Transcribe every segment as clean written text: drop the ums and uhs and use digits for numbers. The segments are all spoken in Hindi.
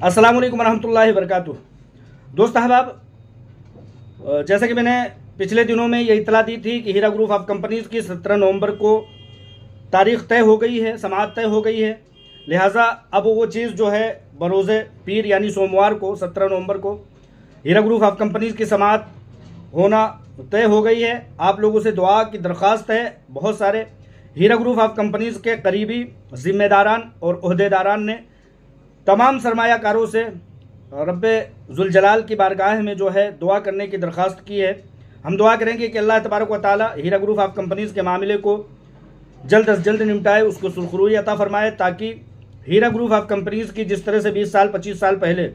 अस्सलाम वालेकुम रहमतुल्लाहि वबरकातुहू। दोस्त अहबाब, जैसा कि मैंने पिछले दिनों में ये इतला दी थी कि हीरा ग्रुप ऑफ कंपनीज़ की 17 नवंबर को तारीख़ तय हो गई है, समाअत तय हो गई है। लिहाजा अब वो चीज़ जो है बरोज़े पीर यानी सोमवार को 17 नवंबर को हीरा ग्रुप ऑफ कंपनीज़ की समाअत होना तय हो गई है। आप लोगों से दुआ की दरख्वास्त है। बहुत सारे हीरा ग्रुप ऑफ कंपनीज़ के करीबी ज़िम्मेदारान और ओहदेदारान ने तमाम सरमायाकारों से रब्बे ज़ुल जलाल की बारगाह में जो है दुआ करने की दरख्वास्त की है। हम दुआ करेंगे कि अल्लाह तबारक व तआला हीरा ग्रुप ऑफ कंपनीज़ के मामले को जल्द अज जल्द निपटाए, उसको सुरखरुई अता फरमाए, ताकि हीरा ग्रुप ऑफ कंपनीज़ की जिस तरह से 20 साल 25 साल पहले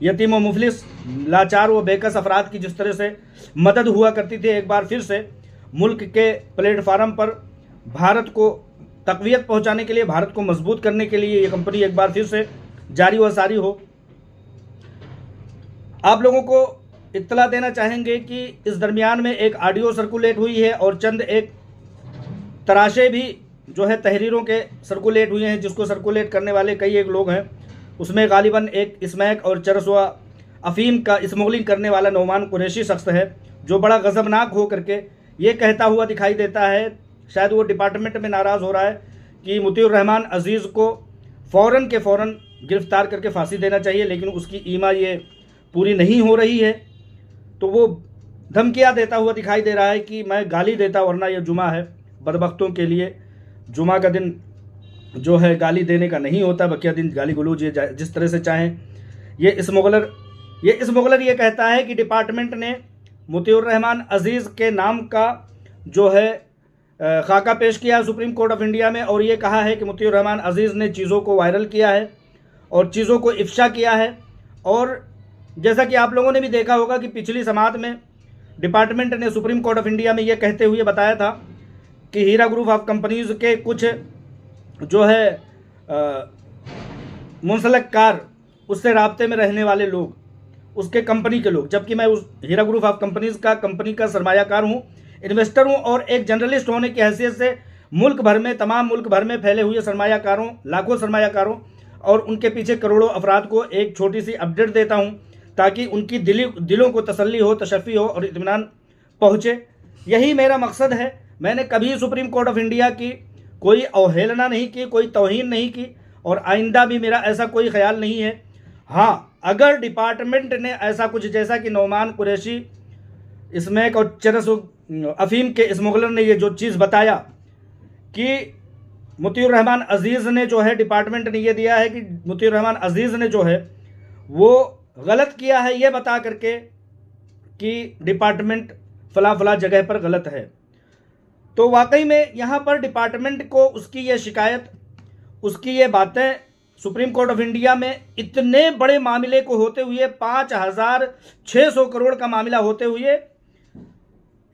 यतीम व मुफलिस लाचार व बेकस अफराद की जिस तरह से मदद हुआ करती थी, एक बार फिर से मुल्क के प्लेटफार्म पर भारत को तक़वियत पहुँचाने के लिए, भारत को मजबूत करने के लिए ये कंपनी एक बार फिर से जारी व सारी हो। आप लोगों को इत्तला देना चाहेंगे कि इस दरमियान में एक ऑडियो सर्कुलेट हुई है और चंद एक तराशे भी जो है तहरीरों के सर्कुलेट हुए हैं, जिसको सर्कुलेट करने वाले कई एक लोग हैं। उसमें गालिबन एक स्मैक और चरस व अफ़ीम का स्मगलिंग करने वाला नौमान कुरैशी शख्स है, जो बड़ा गज़बनाक हो करके ये कहता हुआ दिखाई देता है, शायद वो डिपार्टमेंट में नाराज़ हो रहा है कि मुतीउर रहमान अज़ीज़ को फ़ौरन के फ़ौरन गिरफ़्तार करके फांसी देना चाहिए, लेकिन उसकी ईमा ये पूरी नहीं हो रही है। तो वो धमकियाँ देता हुआ दिखाई दे रहा है कि मैं गाली देता, वरना यह जुमा है। बदबख्तों के लिए जुमा का दिन जो है गाली देने का नहीं होता, बकिया दिन गाली गलौज जिस तरह से चाहें। ये स्मगलर ये कहता है कि डिपार्टमेंट ने मुतीउर रहमान अज़ीज़ के नाम का जो है खाका पेश किया सुप्रीम कोर्ट ऑफ इंडिया में, और ये कहा है कि मुतीउर रहमान अज़ीज़ ने चीज़ों को वायरल किया है और चीज़ों को इफ्शा किया है। और जैसा कि आप लोगों ने भी देखा होगा कि पिछली समाअत में डिपार्टमेंट ने सुप्रीम कोर्ट ऑफ इंडिया में ये कहते हुए बताया था कि हीरा ग्रुप ऑफ कंपनीज़ के कुछ जो है मुंसलिक कार, उससे राब्ते में रहने वाले लोग, उसके कंपनी के लोग, जबकि मैं उस हीरा ग्रुप ऑफ कंपनीज़ का कंपनी का सरमायाकार हूँ, इन्वेस्टर हूँ, और एक जर्नलिस्ट होने की हैसियत से मुल्क भर में, तमाम मुल्क भर में फैले हुए सरमायाकारों, लाखों सरमायाकारों और उनके पीछे करोड़ों अफराद को एक छोटी सी अपडेट देता हूँ, ताकि उनकी दिलों को तसल्ली हो, तशफ़ी हो और इत्मीनान पहुँचे। यही मेरा मकसद है। मैंने कभी सुप्रीम कोर्ट ऑफ इंडिया की कोई अवहेलना नहीं की, कोई तौहीन नहीं की, और आइंदा भी मेरा ऐसा कोई ख्याल नहीं है। हाँ, अगर डिपार्टमेंट ने ऐसा कुछ, जैसा कि नौमान कुरैशी स्मैक और चरस अफ़ीम के स्मगलर ने ये जो चीज़ बताया कि मुतीउर रहमान अज़ीज़ ने जो है, डिपार्टमेंट ने ये दिया है कि मुतीउर रहमान अज़ीज़ ने जो है वो गलत किया है, ये बता करके कि डिपार्टमेंट फ़ला फ़ला जगह पर गलत है। तो वाकई में यहाँ पर डिपार्टमेंट को उसकी ये शिकायत, उसकी ये बातें सुप्रीम कोर्ट ऑफ इंडिया में इतने बड़े मामले को होते हुए, 5,600 करोड़ का मामला होते हुए,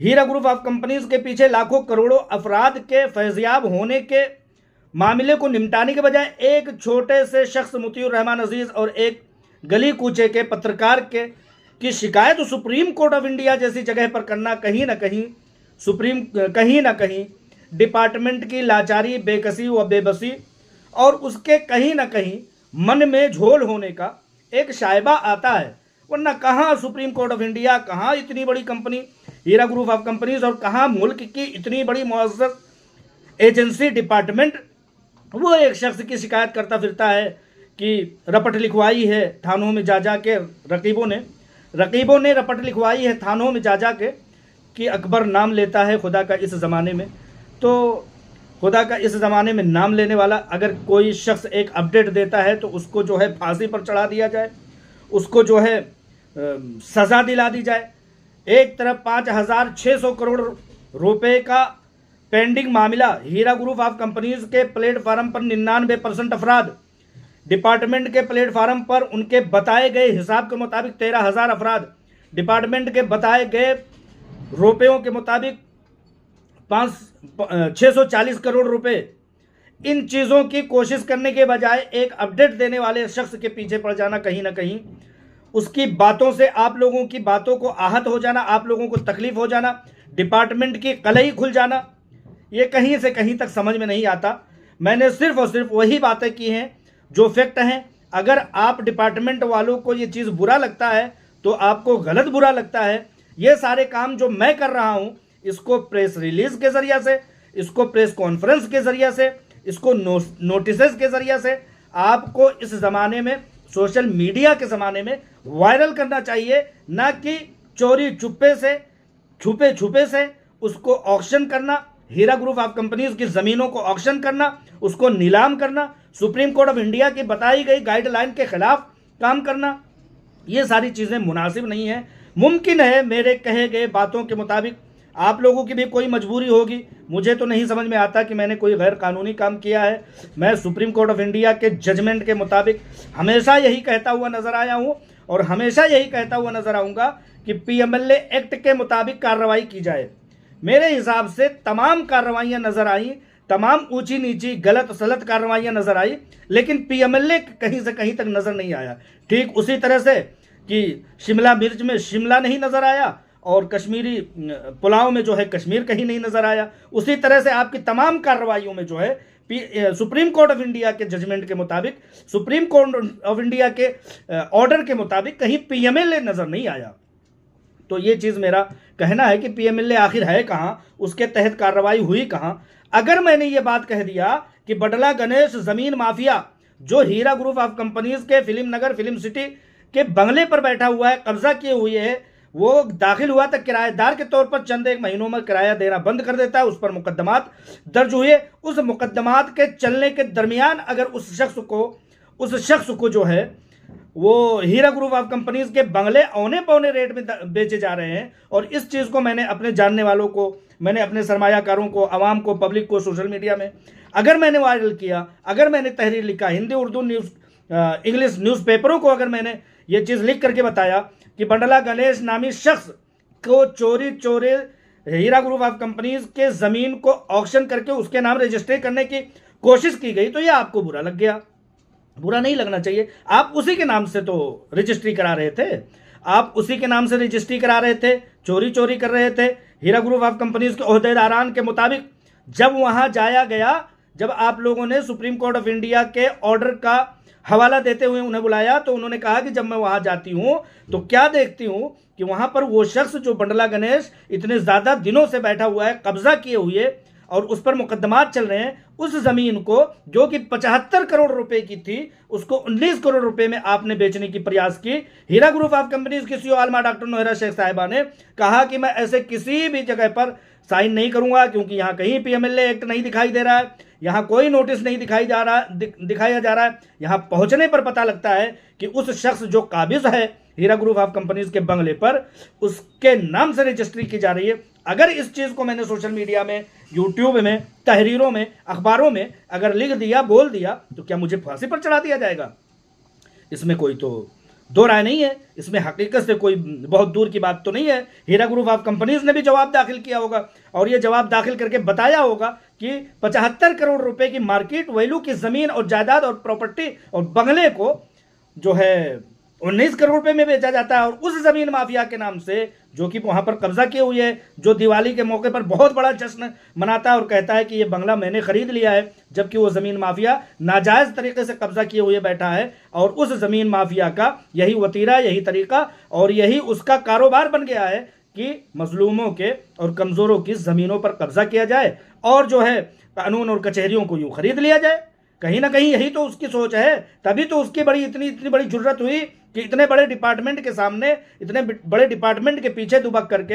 हीरा ग्रुप ऑफ कंपनीज़ के पीछे लाखों करोड़ों अफराद के फैज़याब होने के मामले को निपटाने के बजाय एक छोटे से शख्स मुतीउर रहमान अज़ीज़ और एक गली कूचे के पत्रकार की शिकायत सुप्रीम कोर्ट ऑफ इंडिया जैसी जगह पर करना, कहीं ना कहीं डिपार्टमेंट की लाचारी, बेकसी व बेबसी और उसके कहीं ना कहीं मन में झोल होने का एक शायबा आता है। वरना कहाँ सुप्रीम कोर्ट ऑफ इंडिया, कहाँ इतनी बड़ी company Heera group of companies, और कहाँ मुल्क की इतनी बड़ी मुअज़्ज़ज़ एजेंसी डिपार्टमेंट, वो एक शख्स की शिकायत करता फिरता है कि रपट लिखवाई है थानों में जा के, रकीबों ने रपट लिखवाई है थानों में जा के कि अकबर नाम लेता है खुदा का इस ज़माने में। तो खुदा का इस ज़माने में नाम लेने वाला अगर कोई शख्स एक अपडेट देता है तो उसको जो है फांसी पर चढ़ा दिया जाए, उसको जो है सज़ा दिला दी जाए। एक तरफ 5,600 करोड़ रुपए का पेंडिंग मामला, हीरा ग्रुप ऑफ कंपनीज़ के प्लेटफार्म पर 99% अफराद, डिपार्टमेंट के प्लेटफार्म पर उनके बताए गए हिसाब के मुताबिक 13,000 अफराद, डिपार्टमेंट के बताए गए रुपयों के मुताबिक 640 करोड़ रुपए। इन चीज़ों की कोशिश करने के बजाय एक अपडेट देने वाले शख्स के पीछे पड़ जाना, कहीं ना कहीं उसकी बातों से आप लोगों की बातों को आहत हो जाना, आप लोगों को तकलीफ हो जाना, डिपार्टमेंट की कलई खुल जाना, ये कहीं से कहीं तक समझ में नहीं आता। मैंने सिर्फ और सिर्फ वही बातें की हैं जो फैक्ट हैं। अगर आप डिपार्टमेंट वालों को ये चीज़ बुरा लगता है तो आपको गलत बुरा लगता है। ये सारे काम जो मैं कर रहा हूँ, इसको प्रेस रिलीज के ज़रिए से, इसको प्रेस कॉन्फ्रेंस के ज़रिए से, इसको नोटिसेस के ज़रिए से आपको इस ज़माने में, सोशल मीडिया के ज़माने में वायरल करना चाहिए, ना कि चोरी चुप्पे से, छुपे छुपे से उसको ऑक्शन करना, हीरा ग्रुप ऑफ कंपनीज की ज़मीनों को ऑक्शन करना, उसको नीलाम करना, सुप्रीम कोर्ट ऑफ इंडिया की बताई गई गाइडलाइन के खिलाफ काम करना। ये सारी चीज़ें मुनासिब नहीं है। मुमकिन है मेरे कहे गए बातों के मुताबिक आप लोगों की भी कोई मजबूरी होगी। मुझे तो नहीं समझ में आता कि मैंने कोई गैर कानूनी काम किया है। मैं सुप्रीम कोर्ट ऑफ इंडिया के जजमेंट के मुताबिक हमेशा यही कहता हुआ नजर आया हूँ और हमेशा यही कहता हुआ नजर आऊँगा कि पीएमएलए एक्ट के मुताबिक कार्रवाई की जाए। मेरे हिसाब से तमाम कार्रवाइयाँ नजर आई, तमाम ऊंची नीची गलत सलत कार्रवाइयाँ नजर आई, लेकिन पीएमएलए कहीं से कहीं तक नजर नहीं आया। ठीक उसी तरह से कि शिमला मिर्च में शिमला नहीं नजर आया और कश्मीरी पुलाव में जो है कश्मीर कहीं नहीं नजर आया, उसी तरह से आपकी तमाम कार्रवाइयों में जो है सुप्रीम कोर्ट ऑफ इंडिया के जजमेंट के मुताबिक, सुप्रीम कोर्ट ऑफ इंडिया के ऑर्डर के मुताबिक कहीं पीएमएलए नजर नहीं आया। तो ये चीज़ मेरा कहना है कि पीएमएलए आखिर है कहाँ, उसके तहत कार्रवाई हुई कहाँ। अगर मैंने ये बात कह दिया कि बडला गणेश ज़मीन माफिया जो हीरा ग्रुप ऑफ कंपनीज के फिल्म नगर फिल्म सिटी के बंगले पर बैठा हुआ है, कब्जा किए हुए है, वो दाखिल हुआ तक किराएदार के तौर पर चंद एक महीनों में किराया देना बंद कर देता है, उस पर मुकदमात दर्ज हुए। उस मुकदमात के चलने के दरमियान अगर उस शख्स को जो है वो हीरा ग्रुप ऑफ कंपनीज के बंगले औने पौने रेट में बेचे जा रहे हैं, और इस चीज़ को मैंने अपने जानने वालों को, मैंने अपने सरमायाकारों को, आवाम को, पब्लिक को सोशल मीडिया में अगर मैंने वायरल किया, अगर मैंने तहरीर लिखा, हिंदी उर्दू न्यूज़ इंग्लिश न्यूज़पेपरों को अगर मैंने ये चीज़ लिख करके बताया कि बडला गणेश नामी शख्स को चोरी हीरा ग्रुप ऑफ कंपनीज के ज़मीन को ऑक्शन करके उसके नाम रजिस्ट्री करने की कोशिश की गई, तो ये आपको बुरा लग गया। बुरा नहीं लगना चाहिए। आप उसी के नाम से तो रजिस्ट्री करा रहे थे, आप उसी के नाम से रजिस्ट्री करा रहे थे, चोरी कर रहे थे। हीरा ग्रुप ऑफ कंपनीज के ओहदेदारान के मुताबिक जब वहाँ जाया गया, जब आप लोगों ने सुप्रीम कोर्ट ऑफ इंडिया के ऑर्डर का हवाला देते हुए उन्हें बुलाया, तो उन्होंने कहा कि जब मैं वहाँ जाती हूँ तो क्या देखती हूँ कि वहाँ पर वो शख्स जो बडला गणेश इतने ज़्यादा दिनों से बैठा हुआ है, कब्जा किए हुए और उस पर मुकदमात चल रहे हैं, उस ज़मीन को जो कि 75 करोड़ रुपए की थी, उसको 19 करोड़ रुपए में आपने बेचने की प्रयास की। हीरा ग्रुप ऑफ कंपनीज की सीईओ आलमा डॉक्टर नोहरा शेख साहिबा ने कहा कि मैं ऐसे किसी भी जगह पर साइन नहीं करूंगा, क्योंकि यहाँ कहीं पीएमएलए एक्ट नहीं दिखाई दे रहा है, यहाँ कोई नोटिस नहीं दिखाया जा रहा है। यहाँ पहुँचने पर पता लगता है कि उस शख्स जो काबिज है हीरा ग्रुप ऑफ कंपनीज के बंगले पर, उसके नाम से रजिस्ट्री की जा रही है। अगर इस चीज़ को मैंने सोशल मीडिया में, यूट्यूब में, तहरीरों में, अखबारों में अगर लिख दिया, बोल दिया, तो क्या मुझे फांसी पर चढ़ा दिया जाएगा? इसमें कोई तो दो राय नहीं है, इसमें हकीकत से कोई बहुत दूर की बात तो नहीं है। हीरा ग्रुप ऑफ कंपनीज ने भी जवाब दाखिल किया होगा और ये जवाब दाखिल करके बताया होगा कि 75 करोड़ रुपए की मार्केट वैल्यू की ज़मीन और जायदाद और प्रॉपर्टी और बंगले को जो है 19 करोड़ रुपए में बेचा जाता है, और उस ज़मीन माफिया के नाम से जो कि वहाँ पर कब्जा किए हुए है, जो दिवाली के मौके पर बहुत बड़ा जश्न मनाता है और कहता है कि ये बंगला मैंने खरीद लिया है, जबकि वो ज़मीन माफिया नाजायज़ तरीके से कब्जा किए हुए बैठा है। और उस ज़मीन माफिया का यही वतीरा, यही तरीका और यही उसका कारोबार बन गया है कि मजलूमों के और कमज़ोरों की ज़मीनों पर कब्जा किया जाए और जो है कानून और कचहरियों को यूँ खरीद लिया जाए। कहीं ना कहीं यही तो उसकी सोच है, तभी तो उसकी इतनी बड़ी जुर्रत हुई कि इतने बड़े डिपार्टमेंट के सामने, इतने बड़े डिपार्टमेंट के पीछे दुबक करके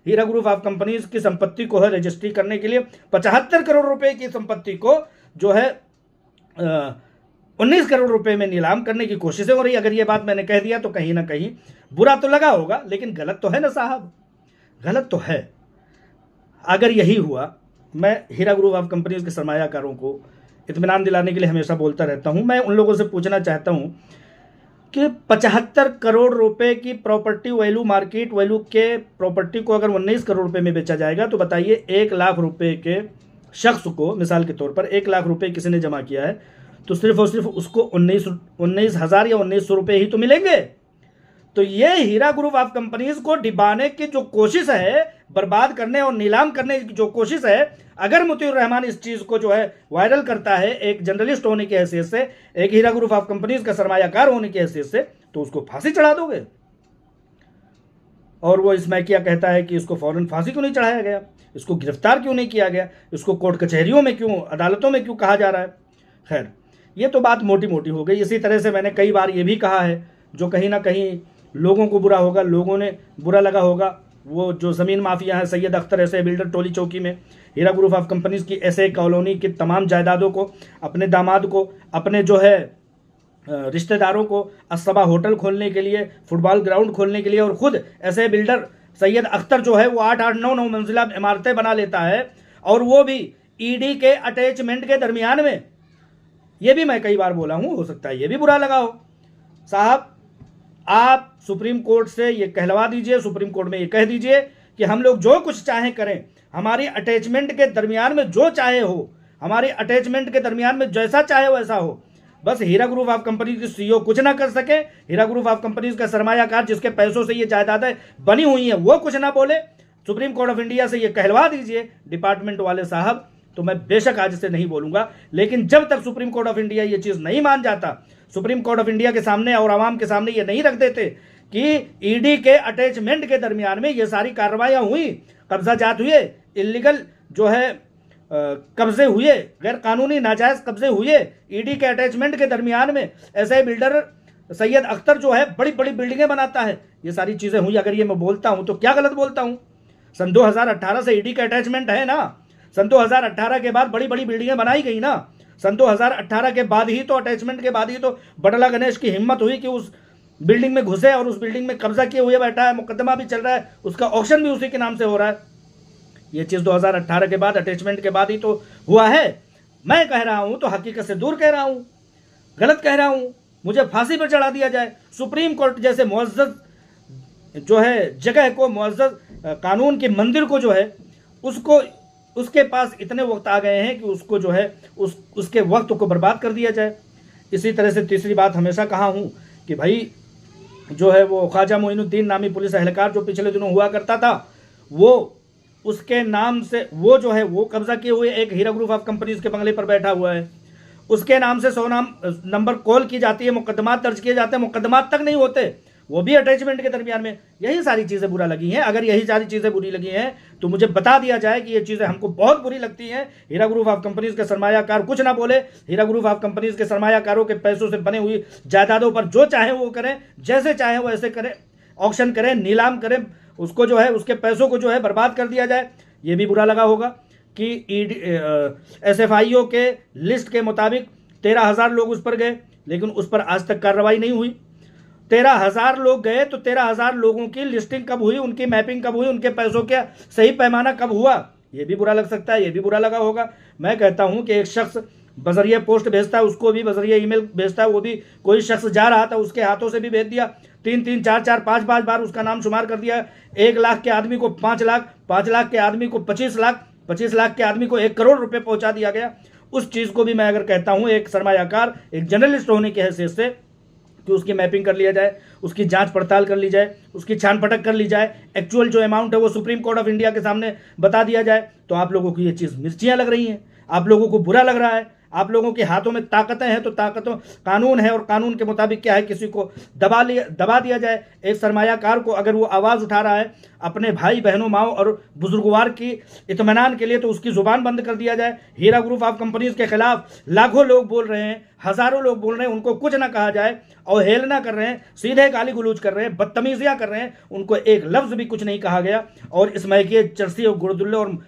हीरा ग्रुप ऑफ कंपनीज की संपत्ति को है रजिस्ट्री करने के लिए 75 करोड़ रुपए की संपत्ति को जो है 19 करोड़ रुपए में नीलाम करने की कोशिश हो रही। अगर ये बात मैंने कह दिया तो कहीं ना कहीं बुरा तो लगा होगा, लेकिन गलत तो है ना साहब, गलत तो है। अगर यही हुआ, मैं हीरा ग्रुप ऑफ कंपनीज के सरमायाकारों को इत्मीनान दिलाने के लिए हमेशा बोलता रहता हूं। मैं उन लोगों से पूछना चाहता हूं कि 75 करोड़ रुपए की प्रॉपर्टी वैल्यू, मार्केट वैल्यू के प्रॉपर्टी को अगर 19 करोड़ रुपए में बेचा जाएगा, तो बताइए 1 लाख रुपए के शख्स को, मिसाल के तौर पर 1 लाख रुपए किसी ने जमा किया है, तो सिर्फ और सिर्फ उसको 19,000 या 1900 रुपये ही तो मिलेंगे। तो ये हीरा ग्रुप ऑफ कंपनीज को डिबाने की जो कोशिश है, बर्बाद करने और नीलाम करने की जो कोशिश है, अगर मुतीउर रहमान इस चीज को जो है वायरल करता है एक जर्नलिस्ट होने की हैसियत से, एक हीरा ग्रुप ऑफ कंपनीज का सरमायाकार होने की हैसियत से, तो उसको फांसी चढ़ा दोगे। और वो इसमैकिया कहता है कि इसको फौरन फांसी क्यों नहीं चढ़ाया गया, इसको गिरफ्तार क्यों नहीं किया गया, इसको कोर्ट कचहरियों में क्यों, अदालतों में क्यों कहा जा रहा है। खैर, ये तो बात मोटी मोटी हो गई। इसी तरह से मैंने कई बार ये भी कहा है, जो कहीं ना कहीं लोगों को बुरा होगा, लोगों ने बुरा लगा होगा, वो जो ज़मीन माफिया है सैयद अख्तर ऐसे बिल्डर टोली चौकी में हीरा ग्रुप ऑफ कंपनीज की ऐसे कॉलोनी की तमाम जायदादों को, अपने दामाद को, अपने जो है रिश्तेदारों को असबा होटल खोलने के लिए, फुटबॉल ग्राउंड खोलने के लिए, और खुद ऐसे बिल्डर सैयद अख्तर जो है वो 8-8, 9-9 मंजिला इमारतें बना लेता है, और वो भी ईडी के अटैचमेंट के दरमियान में। ये भी मैं कई बार बोला हूँ, हो सकता है ये भी बुरा लगा हो। साहब, आप सुप्रीम कोर्ट से ये कहलवा दीजिए, सुप्रीम कोर्ट में ये कह दीजिए कि हम लोग जो कुछ चाहें करें, हमारी अटैचमेंट के दरमियान में जो चाहे हो, हमारी अटैचमेंट के दरमियान में जैसा चाहे वैसा हो, बस हीरा ग्रुप ऑफ कंपनी की सीईओ कुछ ना कर सके, हीरा ग्रुप ऑफ कंपनीज का सरमायाकार जिसके पैसों से ये जायदादें बनी हुई हैं वो कुछ ना बोले। सुप्रीम कोर्ट ऑफ इंडिया से ये कहलवा दीजिए डिपार्टमेंट वाले साहब, तो मैं बेशक आज से नहीं बोलूंगा। लेकिन जब तक सुप्रीम कोर्ट ऑफ इंडिया ये चीज़ नहीं मान जाता, सुप्रीम कोर्ट ऑफ इंडिया के सामने और आवाम के सामने ये नहीं रख देते कि ईडी के अटैचमेंट के दरमियान में ये सारी कार्रवाइयाँ हुई, कब्जा जात हुए, इलीगल जो है कब्जे हुए, गैर कानूनी नाजायज कब्जे हुए, ईडी के अटैचमेंट के दरमियान में ऐसे बिल्डर सैयद अख्तर जो है बड़ी बड़ी बिल्डिंगें बनाता है, ये सारी चीज़ें हुई। अगर ये मैं बोलता हूँ तो क्या गलत बोलता हूँ? सन 2018 से ईडी का अटैचमेंट है ना, सन 2018 के बाद बड़ी बड़ी बिल्डिंगें बनाई गई ना, सन 2018 के बाद ही तो, अटैचमेंट के बाद ही तो बटला गणेश की हिम्मत हुई कि उस बिल्डिंग में घुसे और उस बिल्डिंग में कब्जा किए हुए बैठा है, मुकदमा भी चल रहा है, उसका ऑक्शन भी उसी के नाम से हो रहा है। ये चीज़ 2018 के बाद, अटैचमेंट के बाद ही तो हुआ है। मैं कह रहा हूं तो हकीकत से दूर कह रहा हूं, गलत कह रहा हूं, मुझे फांसी पर चढ़ा दिया जाए। सुप्रीम कोर्ट जैसे मुअज़्ज़ज़ जो है जगह को, मुअज़्ज़ज़ कानून के मंदिर को जो है, उसको, उसके पास इतने वक्त आ गए हैं कि उसको जो है उसके वक्त को बर्बाद कर दिया जाए। इसी तरह से तीसरी बात हमेशा कहा हूं कि भाई जो है वो ख्वाजा मोइनुद्दीन नामी पुलिस एहलकार जो पिछले दिनों हुआ करता था, वो उसके नाम से वो जो है वो कब्जा किए हुए एक हीरा ग्रुप ऑफ कंपनीज के बंगले पर बैठा हुआ है, उसके नाम से 100 नंबर कॉल की जाती है, मुकदमात दर्ज किए जाते हैं, मुकदमात तक नहीं होते, वो भी अटैचमेंट के दरमियान में। यही सारी चीज़ें बुरा लगी हैं। अगर यही सारी चीज़ें बुरी लगी हैं तो मुझे बता दिया जाए कि ये चीज़ें हमको बहुत बुरी लगती हैं। हीरा ग्रुप ऑफ कंपनीज के सरमायाकार कुछ ना बोले, हीरा ग्रुप ऑफ कंपनीज के सरमायाकारों के पैसों से बनी हुई जायदादों पर जो चाहे वो करें, जैसे चाहे वो ऐसे करें, ऑक्शन करें, नीलाम करें, उसको जो है उसके पैसों को जो है बर्बाद कर दिया जाए। ये भी बुरा लगा होगा कि SFIO के लिस्ट के मुताबिक 13,000 लोग उस पर गए, लेकिन उस पर आज तक कार्रवाई नहीं हुई। 13,000 लोग गए तो 13,000 लोगों की लिस्टिंग कब हुई, उनकी मैपिंग कब हुई, उनके पैसों का सही पैमाना कब हुआ, ये भी बुरा लग सकता है, ये भी बुरा लगा होगा। मैं कहता हूं कि एक शख्स बजरिया पोस्ट भेजता है, उसको भी बजरिया ईमेल भेजता है, वो भी कोई शख्स जा रहा था उसके हाथों से भी भेज दिया, 3-3, 4-4, 5-5 बार उसका नाम शुमार कर दिया। 1 लाख के आदमी को 5 लाख, 5 लाख के आदमी को 25 लाख, 25 लाख के आदमी को 1 करोड़ रुपए पहुंचा दिया गया। उस चीज़ को भी मैं अगर कहता हूं एक सरमायाकार, एक जर्नलिस्ट होने की हैसियत से, कि उसकी मैपिंग कर लिया जाए, उसकी जांच पड़ताल कर ली जाए, उसकी छान पटक कर ली जाए, एक्चुअल जो अमाउंट है वो सुप्रीम कोर्ट ऑफ इंडिया के सामने बता दिया जाए, तो आप लोगों को ये चीज़ मिर्चियाँ लग रही हैं, आप लोगों को बुरा लग रहा है। आप लोगों के हाथों में ताकतें हैं तो ताकतों, कानून है और कानून के मुताबिक क्या है, किसी को दबा दिया जाए। एक सरमायाकार को अगर वो आवाज़ उठा रहा है अपने भाई बहनों, माओ और बुजुर्गवार की इत्मीनान के लिए, तो उसकी ज़ुबान बंद कर दिया जाए। हीरा ग्रुप ऑफ कंपनीज के खिलाफ लाखों लोग बोल रहे हैं, हज़ारों लोग बोल रहे हैं, उनको कुछ ना कहा जाए, अवहेलना कर रहे हैं, सीधे गाली गलौज कर रहे हैं, बदतमीजियाँ कर रहे हैं, उनको एक लफ्ज़ भी कुछ नहीं कहा गया। और इस महके चरसी और गुरदुल्ले और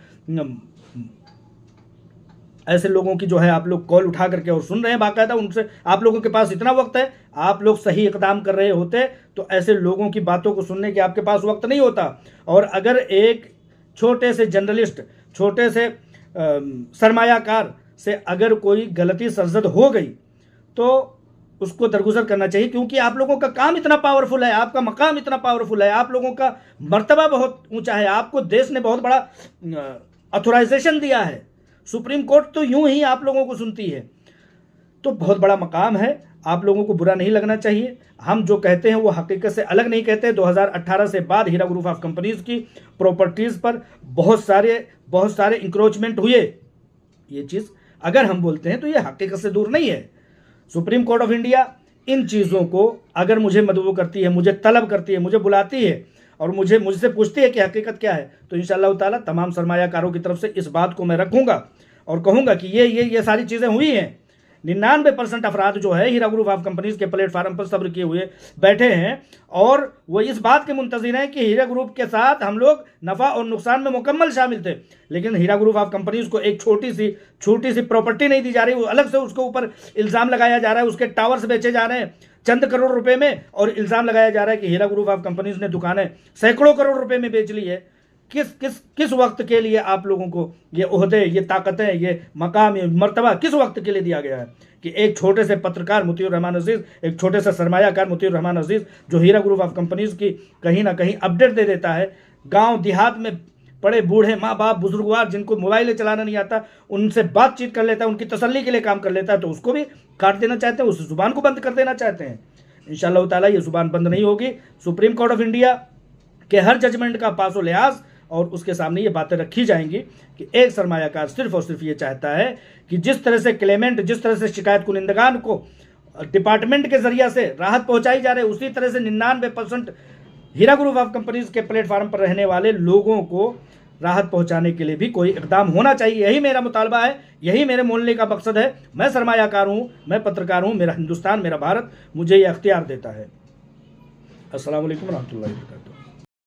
ऐसे लोगों की जो है आप लोग कॉल उठा करके और सुन रहे हैं बाकायदा, उनसे आप लोगों के पास इतना वक्त है, आप लोग सही इकदाम कर रहे होते तो ऐसे लोगों की बातों को सुनने के आपके पास वक्त नहीं होता। और अगर एक छोटे से जर्नलिस्ट, छोटे से सरमायाकार से अगर कोई गलती सरजद हो गई तो उसको दरगुजर करना चाहिए, क्योंकि आप लोगों का काम इतना पावरफुल है, आपका मकाम इतना पावरफुल है, आप लोगों का मर्तबा बहुत ऊंचा है, आपको देश ने बहुत बड़ा ऑथोराइजेशन दिया है। सुप्रीम कोर्ट तो यूं ही आप लोगों को सुनती है, तो बहुत बड़ा मकाम है, आप लोगों को बुरा नहीं लगना चाहिए। हम जो कहते हैं वो हकीकत से अलग नहीं कहते। 2018 से बाद हीरा ग्रुप ऑफ कंपनीज की प्रॉपर्टीज़ पर बहुत सारे इंक्रोचमेंट हुए। ये चीज़ अगर हम बोलते हैं तो ये हकीकत से दूर नहीं है। Supreme court of India in चीज़ों को अगर मुझे मदऊ करती है, मुझे तलब करती है, मुझे बुलाती है और मुझसे पूछती है कि हकीकत क्या है, तो इंशाअल्लाह ताला तमाम सरमायाकारों की तरफ से इस बात को मैं रखूँगा और कहूँगा कि ये सारी चीज़ें हुई हैं। 99% अफराद जो है हीरा ग्रुप ऑफ कंपनीज के प्लेटफार्म पर सब्र किए हुए बैठे हैं और वो इस बात के मुंतज़िर हैं कि हीरा ग्रुप के साथ हम लोग नफ़ा और नुकसान में मुकम्मल शामिल थे, लेकिन हीरा ग्रुप ऑफ कंपनीज को एक छोटी सी प्रॉपर्टी नहीं दी जा रही, वो अलग से उसके ऊपर इल्ज़ाम लगाया जा रहा है, उसके टावर्स बेचे जा रहे हैं चंद करोड़ रुपए में और इल्ज़ाम लगाया जा रहा है कि हीरा ग्रुप ऑफ कंपनीज ने दुकानें सैकड़ों करोड़ रुपए में बेच ली है। किस वक्त के लिए आप लोगों को ये ओहदे, ये ताकतें, ये मकाम, ये मर्तबा किस वक्त के लिए दिया गया है कि एक छोटे से पत्रकार मुतीउर रहमान अजीज़, एक छोटे से सरमायाकार मुतीउर रहमान अजीज़ जो हीरा ग्रुप ऑफ कंपनीज की कहीं ना कहीं अपडेट दे देता है, गांव देहात में पड़े बूढ़े माँ बाप बुजुर्गवार जिनको मोबाइल चलाना नहीं आता उनसे बातचीत कर लेता है, उनकी तसल्ली के लिए काम कर लेता है, तो उसको भी काट देना चाहते हैं, उस जुबान को बंद कर देना चाहते हैं। इंशाअल्लाह ताला ये जुबान बंद नहीं होगी। सुप्रीम कोर्ट ऑफ इंडिया के हर जजमेंट का पासो लिहाज और उसके सामने ये बातें रखी जाएंगी कि एक सरमायाकार सिर्फ और सिर्फ ये चाहता है कि जिस तरह से क्लेमेंट, जिस तरह से शिकायत कुनिंदगान को डिपार्टमेंट के जरिए से राहत पहुंचाई जा रही है, उसी तरह से 99% हीरा ग्रुप ऑफ कंपनीज के प्लेटफार्म पर रहने वाले लोगों को राहत पहुंचाने के लिए भी कोई इकदाम होना चाहिए। यही मेरा मुतालबा है, यही मेरे मोलने का मकसद है। मैं सरमायाकार हूँ, मैं पत्रकार हूँ, मेरा हिंदुस्तान, मेरा भारत मुझे ये अख्तियार देता है। अस्सलाम वालेकुम रहमतुल्लाहि व बरकातहू।